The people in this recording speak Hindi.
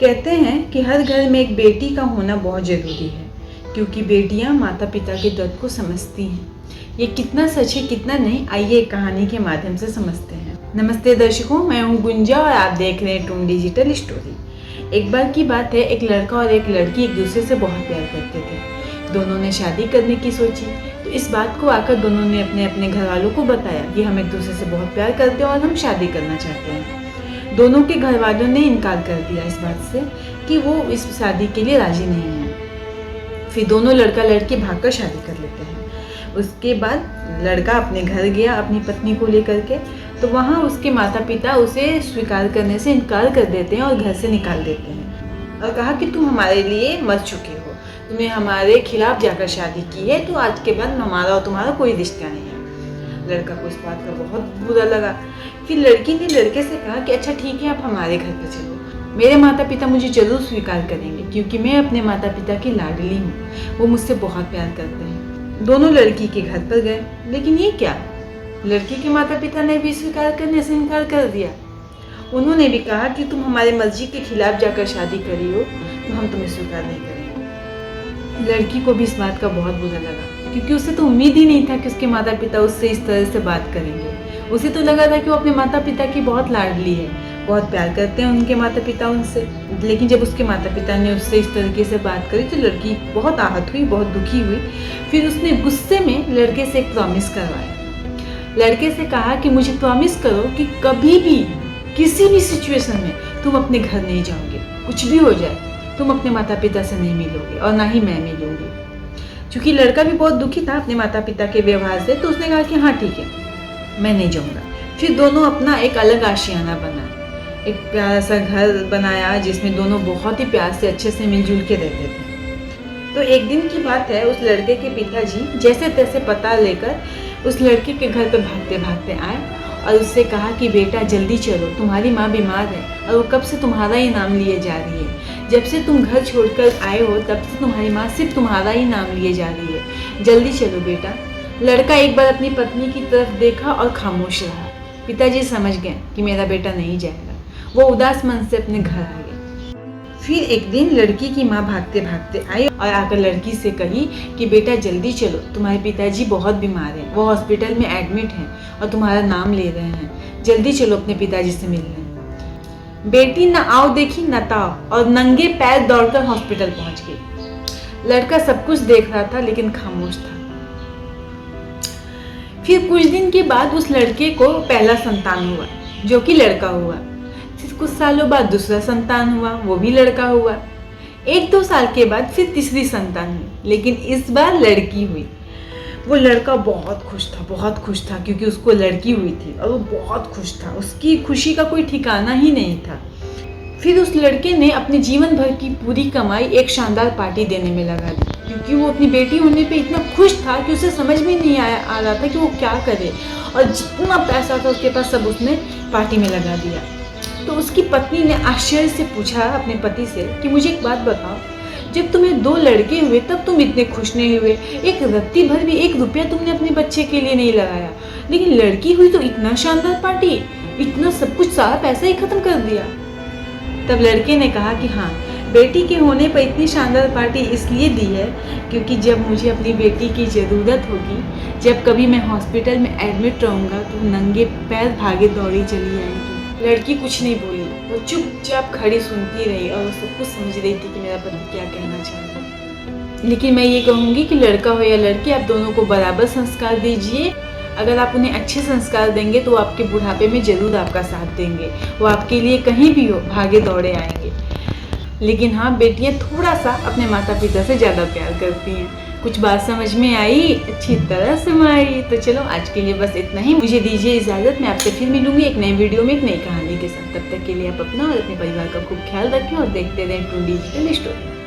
कहते हैं कि हर घर में एक बेटी का होना बहुत ज़रूरी है, क्योंकि बेटियां माता पिता के दर्द को समझती हैं। ये कितना सच है कितना नहीं, आइए एक कहानी के माध्यम से समझते हैं। नमस्ते दर्शकों, मैं हूँ गुंजा और आप देख रहे हैं टून डिजिटल स्टोरी। एक बार की बात है, एक लड़का और एक लड़की एक दूसरे से बहुत प्यार करते थे। दोनों ने शादी करने की सोची, तो इस बात को आकर दोनों ने अपने अपने घर वालों को बताया कि हम एक दूसरे से बहुत प्यार करते हैं और हम शादी करना चाहते हैं। दोनों के घर वालों ने इनकार कर दिया इस बात से कि वो इस शादी के लिए राजी नहीं है। फिर दोनों लड़का लड़की भागकर शादी कर लेते हैं। उसके बाद लड़का अपने घर गया अपनी पत्नी को लेकर के, तो वहाँ उसके माता पिता उसे स्वीकार करने से इनकार कर देते हैं और घर से निकाल देते हैं और कहा कि तुम हमारे लिए मर चुके हो, तुमने हमारे खिलाफ जाकर शादी की है, तो आज के बाद हमारा और तुम्हारा कोई रिश्ता नहीं है। लड़का को इस बात का बहुत बुरा लगा। फिर लड़की ने लड़के से कहा कि अच्छा ठीक है, आप हमारे घर पर चलो, मेरे माता पिता मुझे जरूर स्वीकार करेंगे क्योंकि मैं अपने माता पिता की लाडली हूँ, वो मुझसे बहुत प्यार करते हैं। दोनों लड़की के घर पर गए, लेकिन ये क्या, लड़की के माता पिता ने भी स्वीकार करने से इनकार कर दिया। उन्होंने भी कहा कि तुम हमारे मर्जी के खिलाफ जाकर शादी करी हो, तो हम तुम्हें स्वीकार नहीं करेंगे। लड़की को भी इस बात का बहुत बुरा लगा, क्योंकि उसे तो उम्मीद ही नहीं था कि उसके माता पिता उससे इस तरह से बात करेंगे। उसे तो लगा था कि वो अपने माता पिता की बहुत लाडली है, बहुत प्यार करते हैं उनके माता पिता उनसे। लेकिन जब उसके माता पिता ने उससे इस तरीके से बात करी तो लड़की बहुत आहत हुई, बहुत दुखी हुई। फिर उसने गुस्से में लड़के से एक प्रॉमिस करवाया। लड़के से कहा कि मुझे प्रॉमिस करो कि कभी भी किसी भी सिचुएशन में तुम अपने घर नहीं जाओगे, कुछ भी हो जाए तुम अपने माता पिता से नहीं मिलोगे और ना ही मैं मिलूंगी। क्योंकि लड़का भी बहुत दुखी था अपने माता पिता के व्यवहार से, तो उसने कहा कि हाँ ठीक है, मैं नहीं जाऊँगा। फिर दोनों अपना एक अलग आशियाना बनाया, एक प्यारा सा घर बनाया जिसमें दोनों बहुत ही प्यार से अच्छे से मिलजुल के रहते थे। तो एक दिन की बात है, उस लड़के के पिताजी जैसे तैसे पता लेकर उस लड़के के घर पे भागते भागते आए और उससे कहा कि बेटा जल्दी चलो, तुम्हारी माँ बीमार है और वो कब से तुम्हारा ही नाम लिए जा रही है। जब से तुम घर छोड़कर आए हो तब से तुम्हारी माँ सिर्फ तुम्हारा ही नाम लिए जा रही है, जल्दी चलो बेटा। लड़का एक बार अपनी पत्नी की तरफ देखा और खामोश रहा। पिताजी समझ गए कि मेरा बेटा नहीं जाएगा। वो उदास मन से अपने घर आ गए। फिर एक दिन लड़की की माँ भागते भागते आई और आकर लड़की से कही कि बेटा जल्दी चलो, तुम्हारे पिताजी बहुत बीमार हैं, वो हॉस्पिटल में एडमिट हैं और तुम्हारा नाम ले रहे हैं, जल्दी चलो अपने पिताजी से मिलने। बेटी न आओ देखी न ताओ और नंगे पैर दौड़कर हॉस्पिटल पहुंच गई। लड़का सब कुछ देख रहा था लेकिन खामोश था। फिर कुछ दिन के बाद उस लड़के को पहला संतान हुआ, जो कि लड़का हुआ। फिर कुछ सालों बाद दूसरा संतान हुआ, वो भी लड़का हुआ। 1-2 साल के बाद फिर तीसरी संतान हुई, लेकिन इस बार लड़की हुई। वो लड़का बहुत खुश था क्योंकि उसको लड़की हुई थी और वो बहुत खुश था। उसकी खुशी का कोई ठिकाना ही नहीं था। फिर उस लड़के ने अपने जीवन भर की पूरी कमाई एक शानदार पार्टी देने में लगा दी, क्योंकि वो अपनी बेटी होने पे इतना खुश था कि उसे समझ में नहीं आ रहा था कि वो क्या करे, और जितना पैसा था उसके पास सब उसने पार्टी में लगा दिया। तो उसकी पत्नी ने आश्चर्य से पूछा अपने पति से कि मुझे एक बात बताओ, जब तुम्हें 2 लड़के हुए तब तुम इतने खुश नहीं हुए, एक रत्ती भर भी 1 रुपया तुमने अपने बच्चे के लिए नहीं लगाया, लेकिन लड़की हुई तो इतना शानदार पार्टी, इतना सब कुछ, सारा पैसा ही खत्म कर दिया। तब लड़के ने कहा कि हाँ, बेटी के होने पर इतनी शानदार पार्टी इसलिए दी है क्योंकि जब मुझे अपनी बेटी की ज़रूरत होगी, जब कभी मैं हॉस्पिटल में एडमिट रहूँगा तो नंगे पैर भागे दौड़ी चली आएगी। लड़की कुछ नहीं बोली, वो चुपचाप खड़ी सुनती रही और वो सब कुछ समझ रही थी कि मेरा पति क्या कहना चाहता है। लेकिन मैं ये कहूँगी कि लड़का हो या लड़की, आप दोनों को बराबर संस्कार दीजिए। अगर आप उन्हें अच्छे संस्कार देंगे तो आपके बुढ़ापे में ज़रूर आपका साथ देंगे, वो आपके लिए कहीं भी हो भागे दौड़े आएंगे। लेकिन हाँ, बेटियाँ थोड़ा सा अपने माता पिता से ज़्यादा प्यार करती हैं। कुछ बात समझ में आई, अच्छी तरह से आई। तो चलो आज के लिए बस इतना ही, मुझे दीजिए इजाज़त। मैं आपसे फिर मिलूंगी एक नए वीडियो में एक नई कहानी के साथ। तब तक के लिए आप अपना और अपने परिवार का खूब ख्याल रखें और देखते रहें टून डिजिटल स्टोरी।